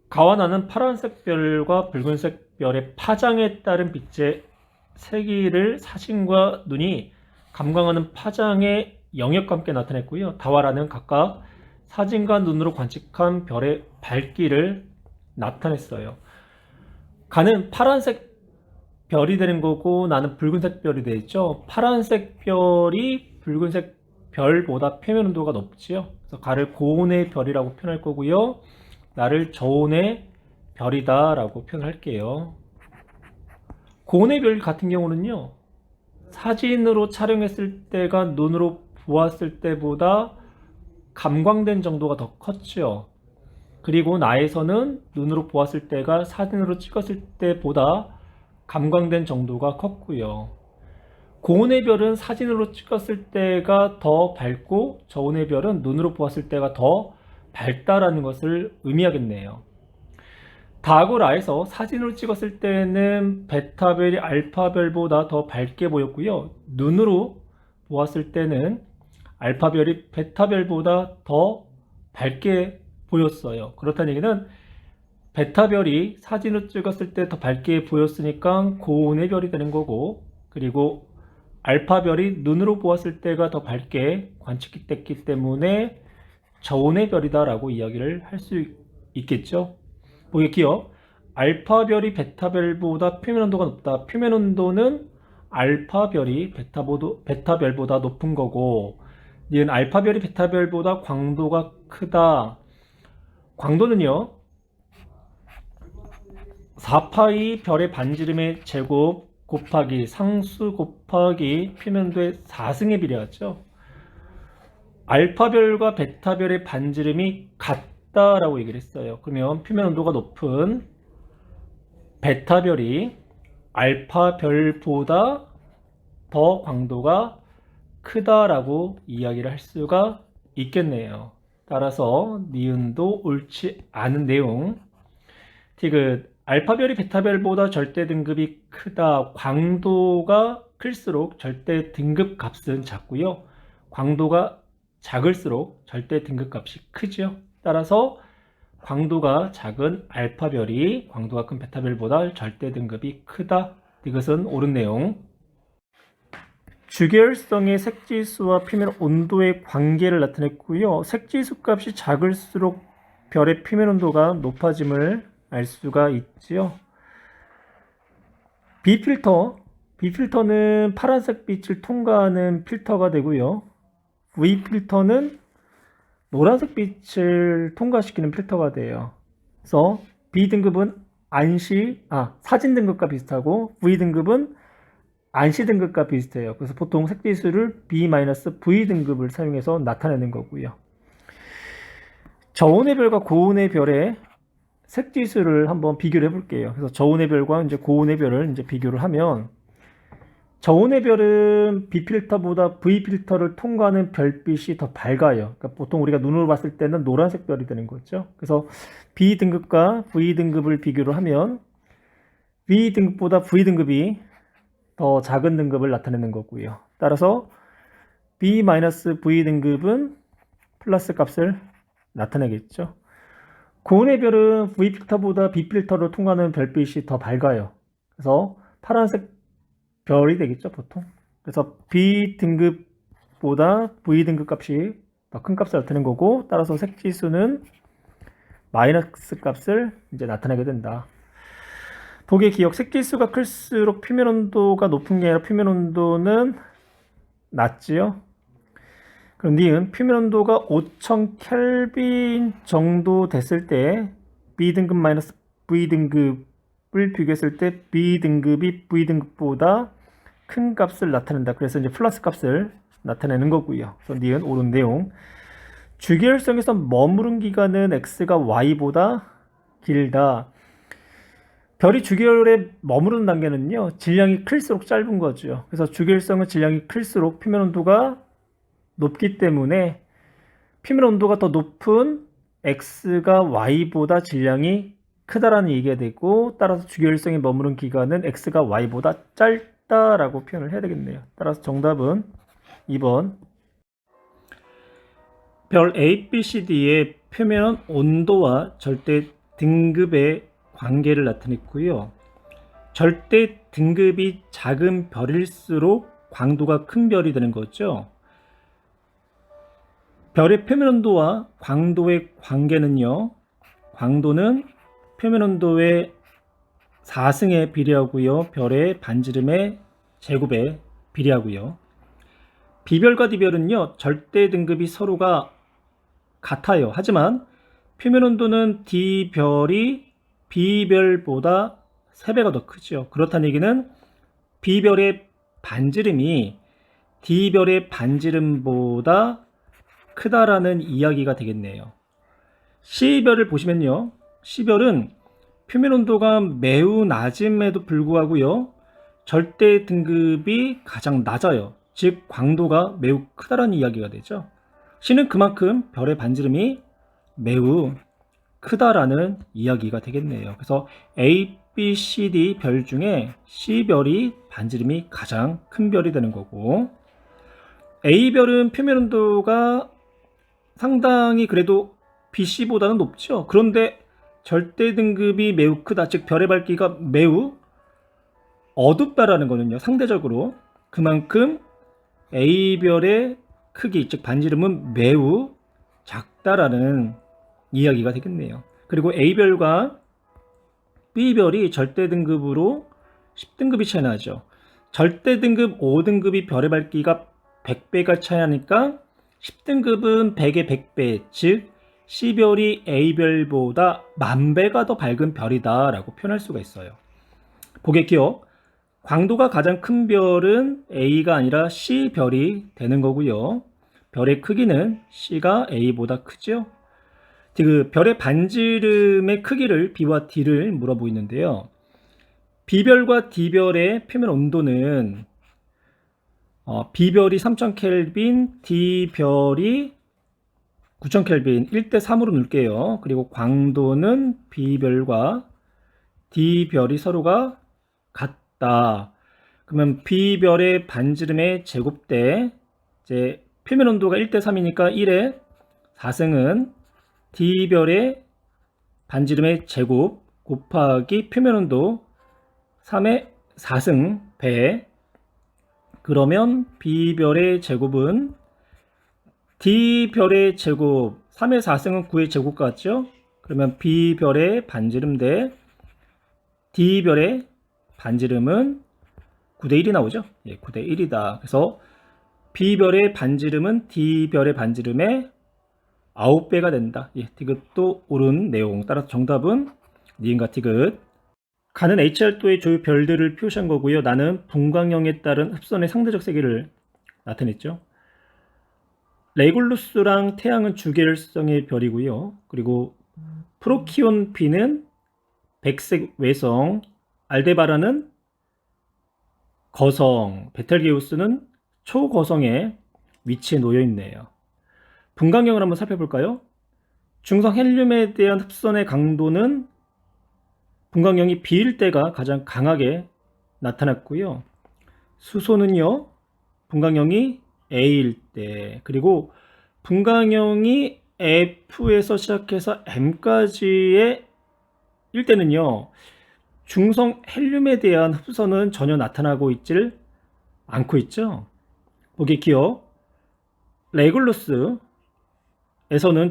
가와 나는 파란색 별과 붉은색 별의 파장에 따른 빛의 세기를 사진과 눈이 감광하는 파장의 영역과 함께 나타냈고요. 다와라는 각각 사진과 눈으로 관측한 별의 밝기를 나타냈어요. 가는 파란색 별이 되는 거고 나는 붉은색 별이 되죠. 파란색 별이 붉은색 별보다 표면 온도가 높지요. 그래서 가를 고온의 별이라고 표현할 거고요. 나를 저온의 별이다 라고 표현할게요. 고온의 별 같은 경우는요, 사진으로 촬영했을 때가 눈으로 보았을 때보다 감광된 정도가 더 컸죠. 그리고 나에서는 눈으로 보았을 때가 사진으로 찍었을 때보다 감광된 정도가 컸고요. 고온의 별은 사진으로 찍었을 때가 더 밝고 저온의 별은 눈으로 보았을 때가 더 밝다라는 것을 의미하겠네요. 다하고 라에서 사진으로 찍었을 때는 베타별이 알파별보다 더 밝게 보였고요. 눈으로 보았을 때는 알파별이 베타별보다 더 밝게 보였어요. 그렇다는 얘기는 베타별이 사진으로 찍었을 때 더 밝게 보였으니까 고온의 별이 되는 거고, 그리고 알파별이 눈으로 보았을 때가 더 밝게 관측됐기 때문에 저온의 별이다 라고 이야기를 할 수 있겠죠. 보기요. 알파별이 베타별보다 표면 온도가 높다. 표면 온도는 알파별이 베타별보다 높은 거고, 니은 알파별이 베타별보다 광도가 크다. 광도는요, 4파이 별의 반지름의 제곱 곱하기 상수 곱하기 표면도의 4승에 비례하죠. 알파별과 베타별의 반지름이 같다라고 얘기를 했어요. 그러면 표면 온도가 높은 베타별이 알파별보다 더 광도가 크다라고 이야기를 할 수가 있겠네요. 따라서 니은도 옳지 않은 내용. 디귿 알파별이 베타별보다 절대 등급이 크다. 광도가 클수록 절대 등급 값은 작고요. 광도가 작을수록 절대 등급 값이 크죠. 따라서 광도가 작은 알파별이 광도가 큰 베타별보다 절대 등급이 크다. 이것은 옳은 내용. 주계열성의 색지수와 표면 온도의 관계를 나타냈고요. 색지수 값이 작을수록 별의 표면 온도가 높아짐을 알 수가 있지요. B필터는 파란색 빛을 통과하는 필터가 되고요. V필터는 노란색 빛을 통과시키는 필터가 돼요. 그래서 B등급은 사진 등급과 비슷하고 V등급은 안시 등급과 비슷해요. 그래서 보통 색지수를 B-V 등급을 사용해서 나타내는 거고요. 저온의 별과 고온의 별의 색지수를 한번 비교를 해볼게요. 그래서 저온의 별과 이제 고온의 별을 이제 비교를 하면, 저온의 별은 B필터보다 V필터를 통과하는 별빛이 더 밝아요. 그러니까 보통 우리가 눈으로 봤을 때는 노란색 별이 되는 거죠. 그래서 B등급과 V등급을 비교를 하면 B등급보다 V등급이 더 작은 등급을 나타내는 거고요. 따라서 B-V 등급은 플러스 값을 나타내겠죠. 고온의 별은 V필터보다 B필터를 통과하는 별빛이 더 밝아요. 그래서 파란색 별이 되겠죠, 보통. 그래서 B등급보다 V등급 값이 더 큰 값을 나타내는 거고, 따라서 색지수는 마이너스 값을 이제 나타내게 된다. 보기의 기억, 색지수가 클수록 표면 온도가 높은 게 아니라 표면 온도는 낮지요. 그럼 니은 표면 온도가 5000 켈빈 정도 됐을 때 B등급 마이너스 V등급을 비교했을 때 B등급이 V등급보다 큰 값을 나타낸다. 그래서 이제 플러스 값을 나타내는 거고요. 그래서 니은 옳은 내용. 주계열성에서 머무른 기간은 X가 Y보다 길다. 별이 주계열에 머무르는 단계는요, 질량이 클수록 짧은 거죠. 그래서 주계열성은 질량이 클수록 표면 온도가 높기 때문에 표면 온도가 더 높은 X가 Y보다 질량이 크다라는 얘기가 되고, 따라서 주계열성에 머무른 기간은 X가 Y보다 짧다라고 표현을 해야 되겠네요. 따라서 정답은 2번. 별 A, B, C, D의 표면 온도와 절대 등급의 관계를 나타냈고요. 절대 등급이 작은 별일수록 광도가 큰 별이 되는 거죠. 별의 표면 온도와 광도의 관계는요. 광도는 표면 온도의 4승에 비례하고요. 별의 반지름의 제곱에 비례하고요. B별과 D별은요. 절대 등급이 서로가 같아요. 하지만 표면 온도는 D별이 B별보다 3배가 더 크죠. 그렇다는 얘기는 B별의 반지름이 D별의 반지름보다 크다라는 이야기가 되겠네요. C별을 보시면요. C별은 표면 온도가 매우 낮음에도 불구하고요. 절대 등급이 가장 낮아요. 즉 광도가 매우 크다라는 이야기가 되죠. C는 그만큼 별의 반지름이 매우 크다라는 이야기가 되겠네요. 그래서 A, B, C, D 별 중에 C별이 반지름이 가장 큰 별이 되는 거고, A별은 표면 온도가 상당히 그래도 BC보다는 높죠. 그런데 절대 등급이 매우 크다, 즉 별의 밝기가 매우 어둡다라는 거는요, 상대적으로 그만큼 A별의 크기, 즉 반지름은 매우 작다라는 이야기가 되겠네요. 그리고 A별과 B별이 절대 등급으로 10등급이 차이 나죠. 절대 등급 5등급이 별의 밝기가 100배가 차이 나니까 10등급은 100의 100배, 즉 C별이 A별보다 10,000배가 더 밝은 별이다 라고 표현할 수가 있어요. 보객기억, 광도가 가장 큰 별은 A가 아니라 C별이 되는 거고요. 별의 크기는 C가 A보다 크죠. 그 별의 반지름의 크기를 B와 D를 물어보고 있는데요. B별과 D별의 표면 온도는 B별이 3000켈빈, D별이 9000켈빈 1대3으로 놓을게요. 그리고 광도는 B별과 D별이 서로가 같다. 그러면 B별의 반지름의 제곱대, 이제 표면 온도가 1대3이니까 1의 4승은 D별의 반지름의 제곱 곱하기 표면 온도 3의 4승 배. 그러면 B별의 제곱은 D별의 제곱 3의 4승은 9의 제곱 같죠? 그러면 B별의 반지름 대 D별의 반지름은 9대1이 나오죠? 예, 9대1이다. 그래서 B별의 반지름은 D별의 반지름의 9배가 된다. 예, 디귿도 옳은 내용. 따라서 정답은 니은과 디귿. 가는 H열도의 조유 별들을 표시한 거고요. 나는 분광형에 따른 흡선의 상대적 세기를 나타냈죠. 레굴루스랑 태양은 주계열성의 별이고요. 그리고 프로키온 B는 백색 외성, 알데바란은 거성, 베텔게우스는 초거성에 위치해 놓여 있네요. 분광형을 한번 살펴볼까요? 중성 헬륨에 대한 흡선의 강도는 분광형이 B일 때가 가장 강하게 나타났고요. 수소는요, 분광형이 A일 때, 그리고 분광형이 F에서 시작해서 M까지의 일 때는요, 중성 헬륨에 대한 흡선은 전혀 나타나고 있질 않고 있죠. 보기 기억, 레굴루스에서는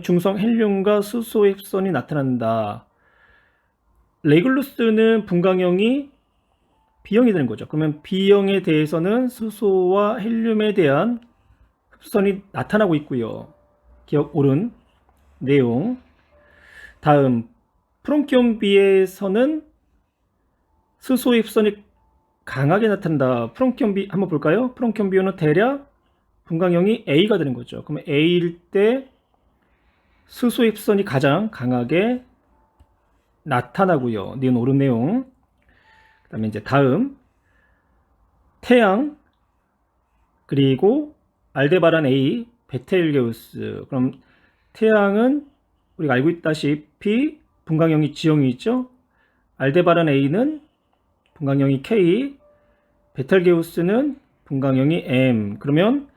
중성 헬륨과 수소의 흡선이 나타난다. 레굴루스는 분광형이 B형이 되는 거죠. 그러면 B형에 대해서는 수소와 헬륨에 대한 흡선이 나타나고 있고요. 기억 옳은 내용. 다음 프론키온 B에서는 수소의 흡선이 강하게 나타난다. 프론키온 B 한번 볼까요? 프론키온 B는 대략 분광형이 A가 되는 거죠. 그러면 A일 때 수소의 흡선이 가장 강하게 나타나고요. 니은 옳은 내용. 그 다음에 이제 다음 태양 그리고 알데바란 A 베텔게우스. 그럼 태양은 우리가 알고 있다시피 분광형이 G형이 있죠. 알데바란 A는 분광형이 K, 베텔게우스는 분광형이 M. 그러면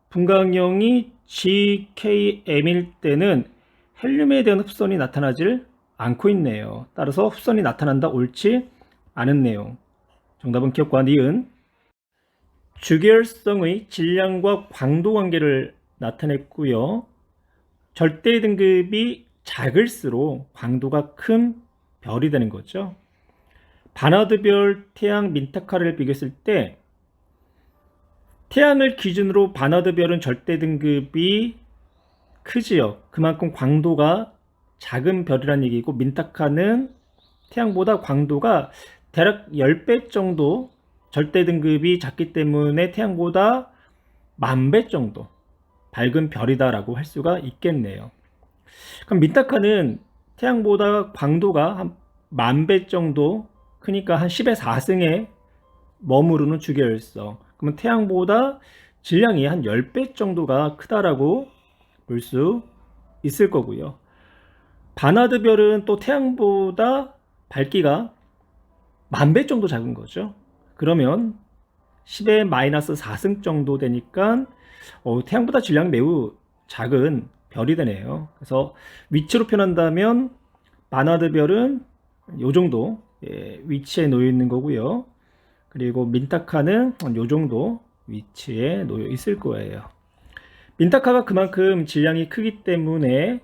분광형이 GKM일 때는 헬륨에 대한 흡선이 나타나질 않고 있네요. 따라서 흡선이 나타난다. 옳지 않은 내용. 정답은 기억과 니은. 주계열성의 질량과 광도 관계를 나타냈고요. 절대 등급이 작을수록 광도가 큰 별이 되는 거죠. 바나드별, 태양, 민타카를 비교했을 때 태양을 기준으로 바나드별은 절대 등급이 크지요. 그만큼 광도가 작은 별이라는 얘기고, 민타카는 태양보다 광도가 대략 10배 정도 절대 등급이 작기 때문에 태양보다 10,000배 정도 밝은 별이다라고 할 수가 있겠네요. 그럼 민타카는 태양보다 광도가 한 10,000배 정도 크니까 한 10의 4승에 머무르는 주계열성. 그러면 태양보다 질량이 한 10배 정도가 크다라고 볼 수 있을 거고요. 바나드별은 또 태양보다 밝기가 10,000배 정도 작은 거죠. 그러면 10의 마이너스 4승 정도 되니까 태양보다 질량이 매우 작은 별이 되네요. 그래서 위치로 표현한다면 바나드별은 이 정도 위치에 놓여 있는 거고요. 그리고 민타카는 이 정도 위치에 놓여 있을 거예요. 민타카가 그만큼 질량이 크기 때문에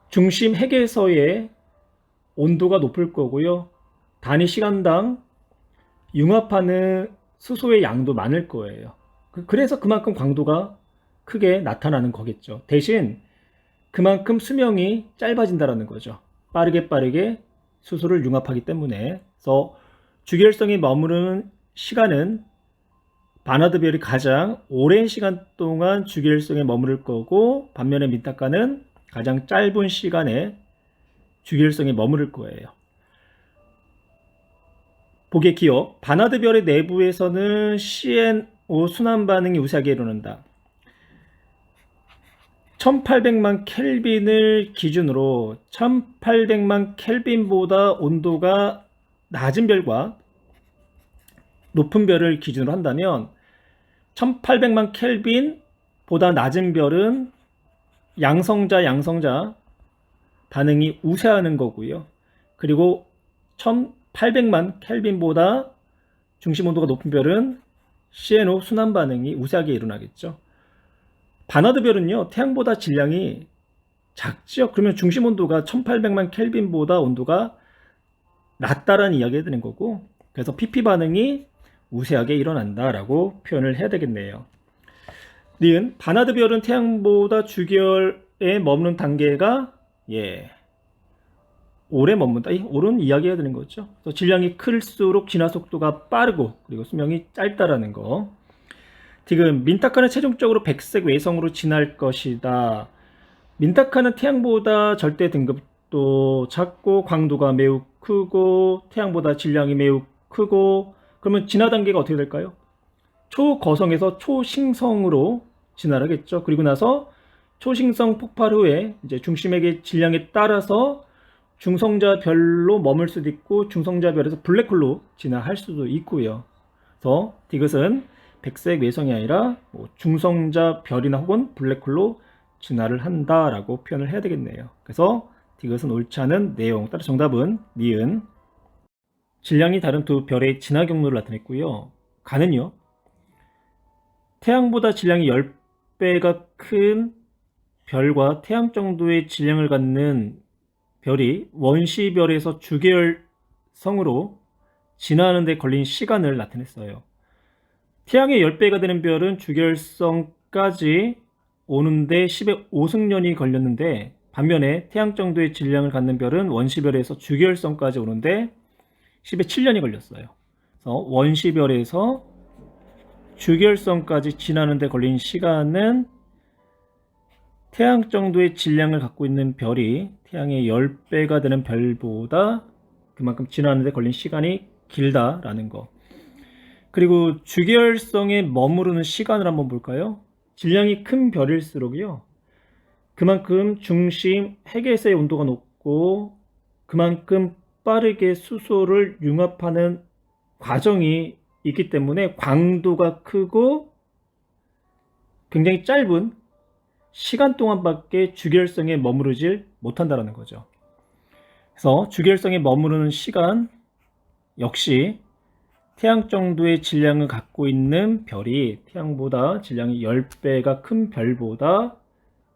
중심 핵에서의 온도가 높을 거고요. 단위 시간당 융합하는 수소의 양도 많을 거예요. 그래서 그만큼 광도가 크게 나타나는 거겠죠. 대신 그만큼 수명이 짧아진다는 거죠. 빠르게 수소를 융합하기 때문에. 그래서 주계열성에 머무르는 시간은 바나드별이 가장 오랜 시간 동안 주계열성에 머무를 거고, 반면에 민타카는 가장 짧은 시간에 주계열성에 머무를 거예요. 보기의 기억. 바나드별의 내부에서는 CNO 순환 반응이 우세하게 일어난다. 1800만 켈빈을 기준으로 1800만 켈빈보다 온도가 낮은 별과 높은 별을 기준으로 한다면 1800만 켈빈보다 낮은 별은 양성자 반응이 우세하는 거고요. 그리고 1800만 켈빈보다 중심 온도가 높은 별은 CNO 순환 반응이 우세하게 일어나겠죠. 바나드별은요, 태양보다 질량이 작죠. 그러면 중심 온도가 1800만 켈빈보다 온도가 낮다라는 이야기가 되는 거고, 그래서 PP 반응이 우세하게 일어난다라고 표현을 해야 되겠네요. 니은 바나드별은 태양보다 주계열에 머무는 단계가 오래 머문다. 옳은 이야기가 되는 거죠. 그래서 질량이 클수록 진화 속도가 빠르고 그리고 수명이 짧다라는 거. 지금 민타카는 최종적으로 백색 외성으로 진화할 것이다. 민타카는 태양보다 절대 등급도 작고 광도가 매우 크고 태양보다 질량이 매우 크고, 그러면 진화 단계가 어떻게 될까요? 초거성에서 초싱성으로 진화를 하겠죠. 그리고 나서 초싱성 폭발 후에 이제 중심액의 질량에 따라서 중성자별로 머물 수도 있고 중성자별에서 블랙홀로 진화할 수도 있고요. 그래서 디귿은 백색 외성이 아니라 중성자별이나 혹은 블랙홀로 진화를 한다라고 표현을 해야 되겠네요. 그래서 디귿은 옳지 않은 내용. 따라서 정답은 니은. 질량이 다른 두 별의 진화 경로를 나타냈고요. 간은요, 태양보다 질량이 10배가 큰 별과 태양 정도의 질량을 갖는 별이 원시별에서 주계열성으로 진화하는 데 걸린 시간을 나타냈어요. 태양의 10배가 되는 별은 주계열성까지 오는데 10의 5승년이 걸렸는데, 반면에 태양 정도의 질량을 갖는 별은 원시별에서 주계열성까지 오는데 10의 7년이 걸렸어요. 그래서 원시별에서 주계열성까지 진화하는 데 걸린 시간은 태양 정도의 질량을 갖고 있는 별이 태양의 10배가 되는 별보다 그만큼 진화하는 데 걸린 시간이 길다라는 거. 그리고 주계열성에 머무르는 시간을 한번 볼까요? 질량이 큰 별일수록요, 그만큼 중심 핵에서의 온도가 높고 그만큼 빠르게 수소를 융합하는 과정이 있기 때문에 광도가 크고 굉장히 짧은 시간 동안밖에 주계열성에 머무르질 못한다는 거죠. 그래서 주기율성에 머무르는 시간 역시 태양 정도의 질량을 갖고 있는 별이 태양보다 질량이 10배가 큰 별보다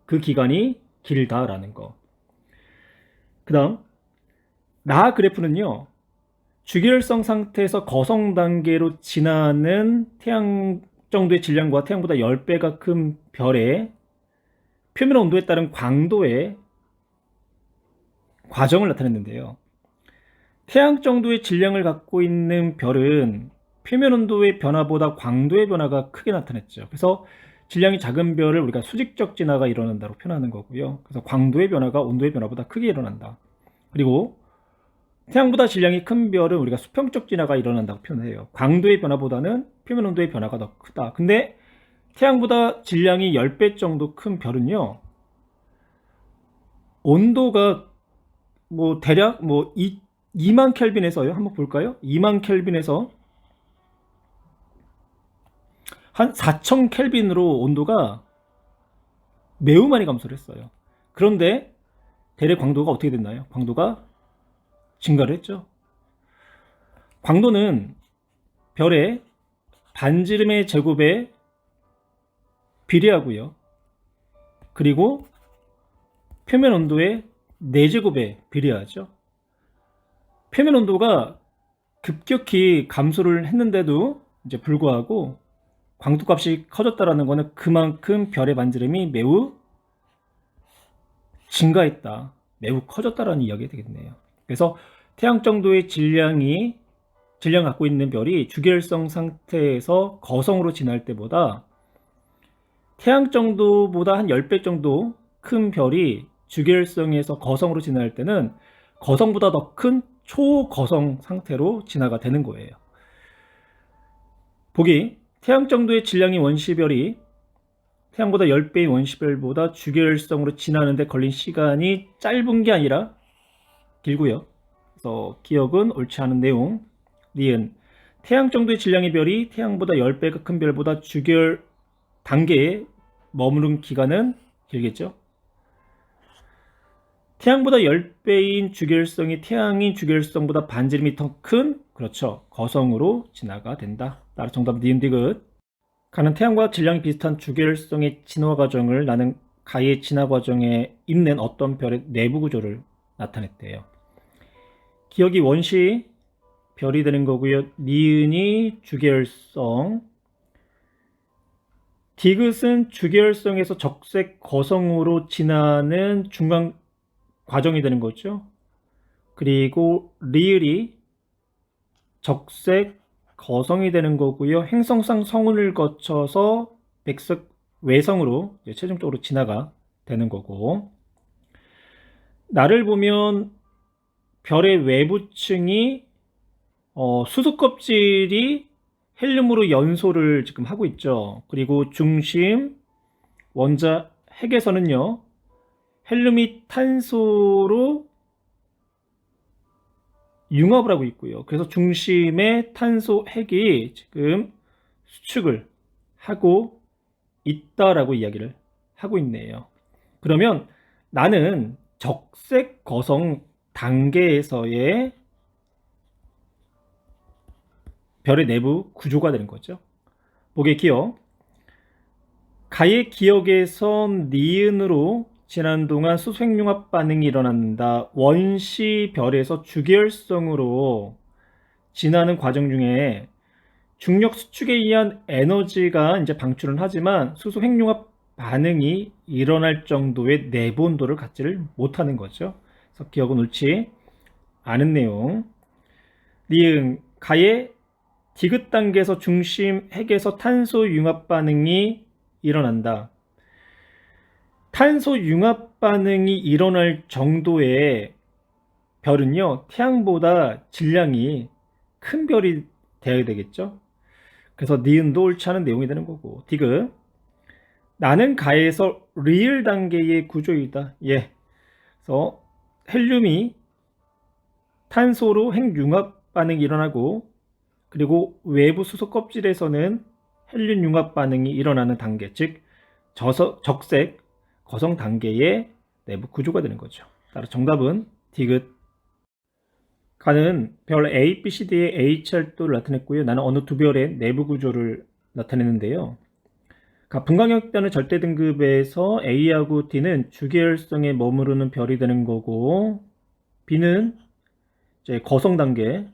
그 기간이 길다라는 거. 그 다음 라 그래프는요, 주기율성 상태에서 거성 단계로 지나는 태양 정도의 질량과 태양보다 10배가 큰 별의 표면 온도에 따른 광도의 과정을 나타냈는데요. 태양 정도의 질량을 갖고 있는 별은 표면 온도의 변화보다 광도의 변화가 크게 나타냈죠. 그래서 질량이 작은 별을 우리가 수직적 진화가 일어난다고 표현하는 거고요. 그래서 광도의 변화가 온도의 변화보다 크게 일어난다. 그리고 태양보다 질량이 큰 별은 우리가 수평적 진화가 일어난다고 표현해요. 광도의 변화보다는 표면 온도의 변화가 더 크다. 근데 태양보다 질량이 10배 정도 큰 별은요, 온도가 대략 2만 켈빈에서요. 한번 볼까요? 2만 켈빈에서 한 4천 켈빈으로 온도가 매우 많이 감소를 했어요. 그런데 대략 광도가 어떻게 됐나요? 광도가 증가를 했죠. 광도는 별의 반지름의 제곱에 비례하고요. 그리고 표면 온도의 4제곱에 비례하죠. 표면 온도가 급격히 감소를 했는데도 이제 불구하고 광도값이 커졌다라는 것은 그만큼 별의 반지름이 매우 증가했다, 매우 커졌다라는 이야기가 되겠네요. 그래서 태양 정도의 질량을 갖고 있는 별이 주기율성 상태에서 거성으로 진화할 때보다 태양 정도보다 한 10배 정도 큰 별이 주기율성에서 거성으로 진화할 때는 거성보다 더 큰 초거성 상태로 진화가 되는 거예요. 보기, 태양 정도의 질량의 원시별이 태양보다 10배인 원시별보다 주기율성으로 진화하는데 걸린 시간이 짧은 게 아니라 길고요. 그래서 기억은 옳지 않은 내용. 니은, 태양 정도의 질량의 별이 태양보다 10배가 큰 별보다 주기율 단계에 머무른 기간은 길겠죠. 태양보다 10배인 주기율성이 태양인 주기율성보다 반지름이 더 큰, 그렇죠, 거성으로 진화가 된다. 따라 정답 니은 디귿. 가는 태양과 질량이 비슷한 주기율성의 진화 과정을 나는 가의 진화 과정에 있는 어떤 별의 내부 구조를 나타냈대요. 기억이 원시 별이 되는 거고요. 니은이 주기율성, 디귿은 주기율성에서 적색 거성으로 진화하는 중간 과정이 되는 거죠. 그리고 리을이 적색 거성이 되는 거고요. 행성상 성운을 거쳐서 백색 외성으로 최종적으로 진화가 되는 거고, 나를 보면 별의 외부층이 수소 껍질이 헬륨으로 연소를 지금 하고 있죠. 그리고 중심 원자 핵에서는요, 헬륨이 탄소로 융합을 하고 있고요. 그래서 중심의 탄소 핵이 지금 수축을 하고 있다라고 이야기를 하고 있네요. 그러면 나는 적색 거성 단계에서의 별의 내부 구조가 되는 거죠. 보게 기억, 가의 기억에서 니은으로 지난 동안 수소핵융합 반응이 일어난다. 원시 별에서 주기율성으로 진화하는 과정 중에 중력 수축에 의한 에너지가 이제 방출은 하지만 수소핵융합 반응이 일어날 정도의 내부 온도를 갖지를 못하는 거죠. 그래서 기억은 옳지 않은 내용. 니은, 가의 디귿 단계에서 중심 핵에서 탄소 융합 반응이 일어난다. 탄소 융합 반응이 일어날 정도의 별은요, 태양보다 질량이 큰 별이 되어야 되겠죠. 그래서 니은도 옳지 않은 내용이 되는 거고, 디귿, 나는 가에서 리을 단계의 구조이다. 예. 그래서 헬륨이 탄소로 핵융합 반응이 일어나고, 그리고 외부 수소 껍질에서는 헬륨 융합 반응이 일어나는 단계, 즉 적색 거성 단계의 내부 구조가 되는 거죠. 따라 정답은 디귿 가는 별 A, B, C, D의 H열도를 나타냈고요. 나는 어느 두 별의 내부 구조를 나타냈는데요. 분광역대는 절대 등급에서 A하고 D는 주계열성에 머무르는 별이 되는 거고, B는 이제 거성 단계,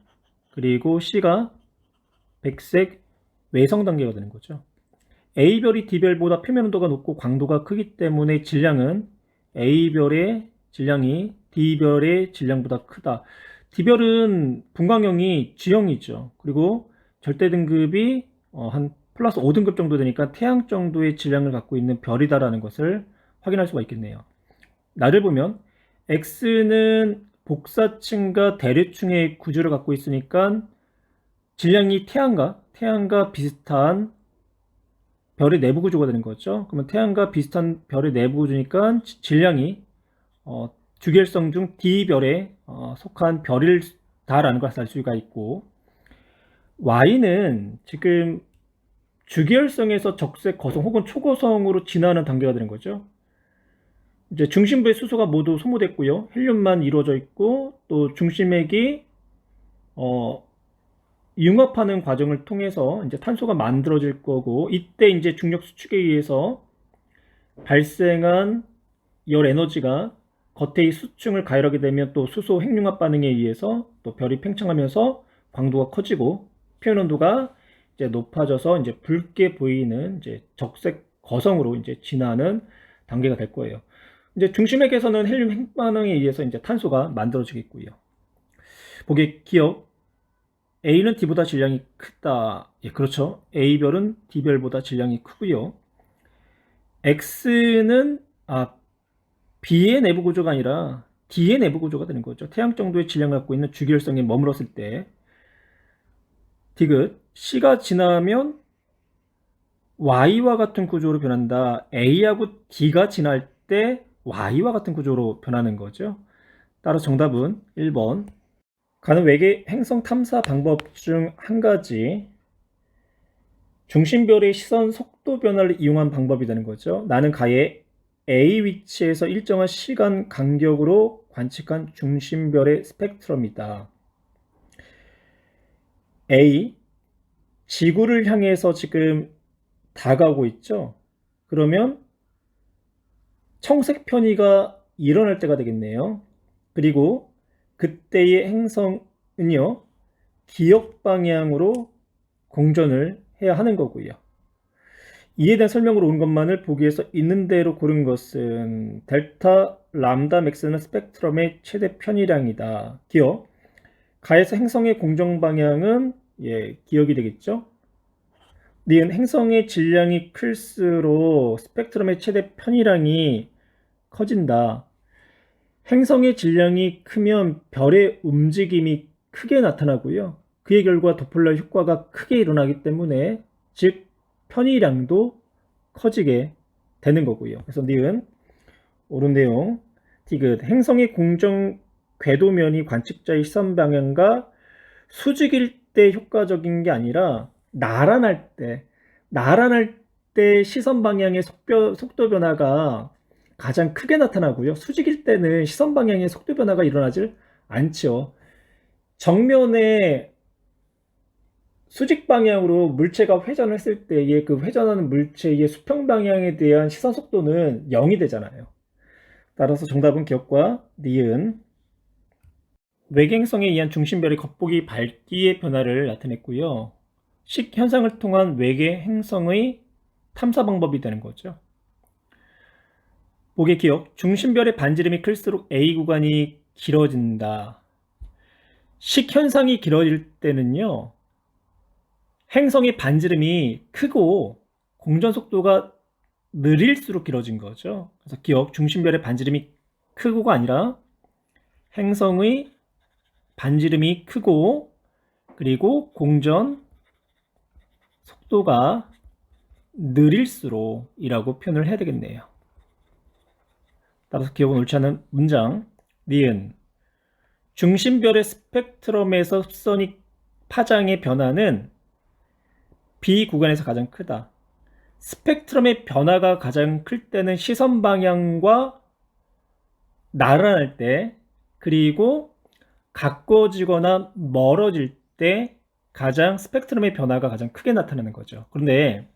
그리고 C가 백색 외성 단계가 되는 거죠. A별이 D별보다 표면 온도가 높고 광도가 크기 때문에 질량은 A별의 질량이 D별의 질량보다 크다. D별은 분광형이 G형이죠. 그리고 절대 등급이 한 플러스 5등급 정도 되니까 태양 정도의 질량을 갖고 있는 별이다라는 것을 확인할 수가 있겠네요. 나를 보면 X는 복사층과 대류층의 구조를 갖고 있으니까 질량이 태양과 비슷한 별의 내부 구조가 되는 거죠. 그러면 태양과 비슷한 별의 내부 구조니까 질량이 주계열성 중 D별에 속한 별이다라는 것을 알 수가 있고, Y는 지금 주계열성에서 적색 거성 혹은 초고성으로 진화하는 단계가 되는 거죠. 이제 중심부의 수소가 모두 소모됐고요. 헬륨만 이루어져 있고, 또 중심액이 융합하는 과정을 통해서 이제 탄소가 만들어질 거고, 이때 이제 중력 수축에 의해서 발생한 열 에너지가 겉의 수층을 가열하게 되면 또 수소 핵융합 반응에 의해서 또 별이 팽창하면서 광도가 커지고 표현 온도가 이제 높아져서 이제 붉게 보이는 이제 적색 거성으로 이제 진화하는 단계가 될 거예요. 이제 중심액에서는 헬륨 핵 반응에 의해서 이제 탄소가 만들어지겠고요. 보기 기억. A는 D보다 질량이 크다. 예, 그렇죠. A별은 D별보다 질량이 크고요. X는 B의 내부 구조가 아니라 D의 내부 구조가 되는 거죠. 태양 정도의 질량을 갖고 있는 주계열성에 머물렀을 때 디귿 C가 지나면 Y와 같은 구조로 변한다. A하고 D가 지날 때 Y와 같은 구조로 변하는 거죠. 따라서 정답은 1번. 가는 외계 행성 탐사 방법 중 한 가지, 중심별의 시선 속도 변화를 이용한 방법이 되는 거죠. 나는 가의 A 위치에서 일정한 시간 간격으로 관측한 중심별의 스펙트럼이다. A, 지구를 향해서 지금 다가오고 있죠. 그러면 청색 편의가 일어날 때가 되겠네요. 그리고 그때의 행성은요, 기역 방향으로 공전을 해야 하는 거고요. 이에 대한 설명으로 온 것만을 보기에서 있는 대로 고른 것은 델타 람다 맥스는 스펙트럼의 최대 편의량이다. 기억. 가에서 행성의 공정 방향은 기역이 되겠죠. 니은 행성의 질량이 클수록 스펙트럼의 최대 편의량이 커진다. 행성의 질량이 크면 별의 움직임이 크게 나타나고요. 그의 결과 도플러 효과가 크게 일어나기 때문에 즉 편의량도 커지게 되는 거고요. 그래서 니은 옳은 내용. 디귿 행성의 공정 궤도면이 관측자의 시선 방향과 수직일 때 효과적인 게 아니라 나란할 때 시선 방향의 속도 변화가 가장 크게 나타나고요. 수직일 때는 시선 방향의 속도 변화가 일어나질 않죠. 정면에 수직 방향으로 물체가 회전을 했을 때의 그 회전하는 물체의 수평 방향에 대한 시선 속도는 0이 되잖아요. 따라서 정답은 기억과 니은. 외계행성에 의한 중심별의 겉보기 밝기의 변화를 나타냈고요. 식 현상을 통한 외계행성의 탐사 방법이 되는 거죠. 보기 기억. 중심별의 반지름이 클수록 A 구간이 길어진다. 식 현상이 길어질 때는요, 행성의 반지름이 크고 공전 속도가 느릴수록 길어진 거죠. 그래서 기억. 중심별의 반지름이 크고가 아니라 행성의 반지름이 크고 그리고 공전 속도가 느릴수록 이라고 표현을 해야 되겠네요. 따라서 기억은 옳지 않은 문장. 니은 중심별의 스펙트럼에서 흡선이 파장의 변화는 B 구간에서 가장 크다. 스펙트럼의 변화가 가장 클 때는 시선 방향과 나란할 때, 그리고 가까워지거나 멀어질 때 가장 스펙트럼의 변화가 가장 크게 나타나는 거죠. 그런데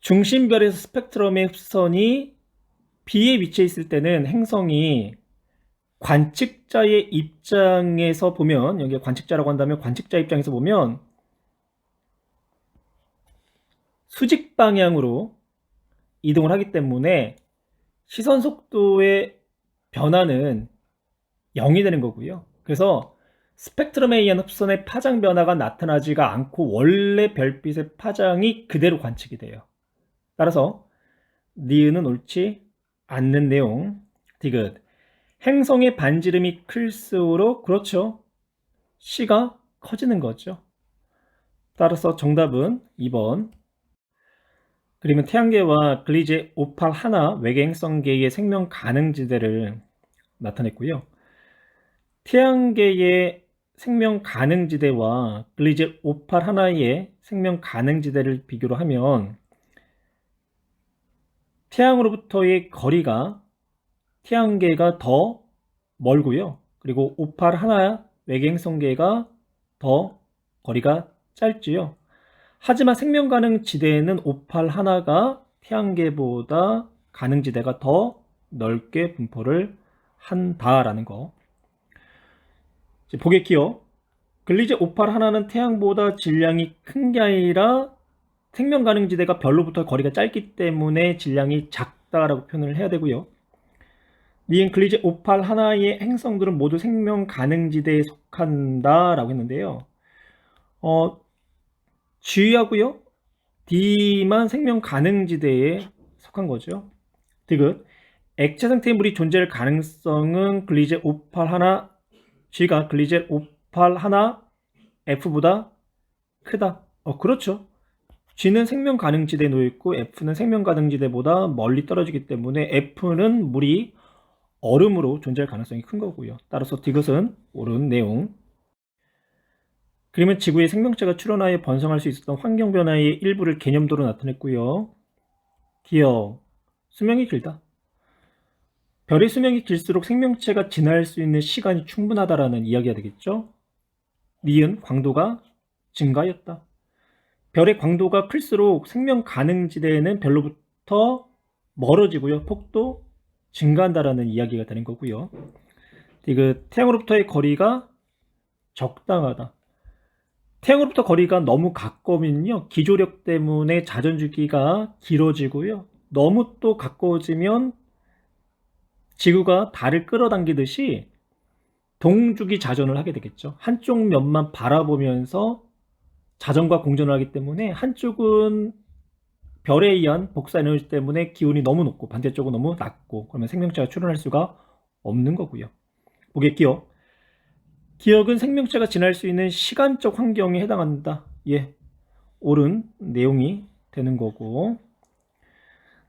중심별에서 스펙트럼의 흡선이 B에 위치해 있을 때는 행성이 관측자의 입장에서 보면, 여기 관측자라고 한다면 관측자 입장에서 보면 수직 방향으로 이동을 하기 때문에 시선 속도의 변화는 0이 되는 거고요. 그래서 스펙트럼에 의한 흡선의 파장 변화가 나타나지가 않고 원래 별빛의 파장이 그대로 관측이 돼요. 따라서 니은은 옳지 않는 내용. 디귿. 행성의 반지름이 클수록, 그렇죠, C가 커지는 거죠. 따라서 정답은 2번. 그러면 태양계와 글리제 581 외계 행성계의 생명 가능지대를 나타냈고요. 태양계의 생명 가능지대와 글리제 581의 생명 가능지대를 비교로 하면 태양으로부터의 거리가 태양계가 더 멀고요. 그리고 581 외계 행성계가 더 거리가 짧지요. 하지만 생명 가능 지대에는 581가 태양계보다 가능지대가 더 넓게 분포를 한다라는 거. 보겠기요. 글리제 581는 태양보다 질량이 큰 게 아니라 생명 가능지대가 별로부터 거리가 짧기 때문에 질량이 작다라고 표현을 해야 되고요. 니은 글리제 581의 행성들은 모두 생명 가능지대에 속한다라고 했는데요. G하고요, D만 생명 가능지대에 속한 거죠. 디귿. 액체 상태의 물이 존재할 가능성은 글리제 581, G가 글리제 581 F보다 크다. 그렇죠. G는 생명 가능지대에 놓여 있고 F는 생명 가능지대보다 멀리 떨어지기 때문에 F는 물이 얼음으로 존재할 가능성이 큰 거고요. 따라서 디귿은 옳은 내용. 그러면 지구에 생명체가 출현하여 번성할 수 있었던 환경 변화의 일부를 개념도로 나타냈고요. 기억. 수명이 길다. 별의 수명이 길수록 생명체가 지날 수 있는 시간이 충분하다라는 이야기가 되겠죠. 니은 광도가 증가하였다. 별의 광도가 클수록 생명 가능지대에는 별로부터 멀어지고요. 폭도 증가한다라는 이야기가 되는 거고요. 디귿. 태양으로부터의 거리가 적당하다. 태양으로부터 거리가 너무 가까우면요, 기조력 때문에 자전주기가 길어지고요. 너무 또 가까워지면 지구가 달을 끌어당기듯이 동주기 자전을 하게 되겠죠. 한쪽 면만 바라보면서 자전과 공전을 하기 때문에 한쪽은 별에 의한 복사 에너지 때문에 기온이 너무 높고 반대쪽은 너무 낮고, 그러면 생명체가 출현할 수가 없는 거고요. 보겠기요. 기억은 생명체가 지날 수 있는 시간적 환경에 해당한다. 예, 옳은 내용이 되는 거고.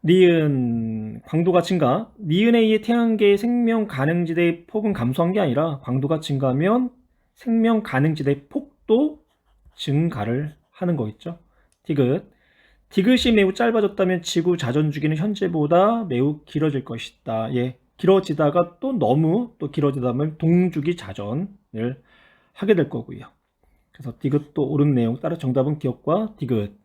니은 광도가 증가. 니은에 의해 태양계의 생명 가능지대의 폭은 감소한 게 아니라 광도가 증가하면 생명 가능지대의 폭도 증가를 하는 거겠죠. 디귿. 디귿이 매우 짧아졌다면 지구 자전 주기는 현재보다 매우 길어질 것이다. 예, 길어지다가 또 너무 또 길어지다면 동주기 자전을 하게 될 거고요. 그래서 디귿도 옳은 내용. 따라 정답은 기억과 디귿.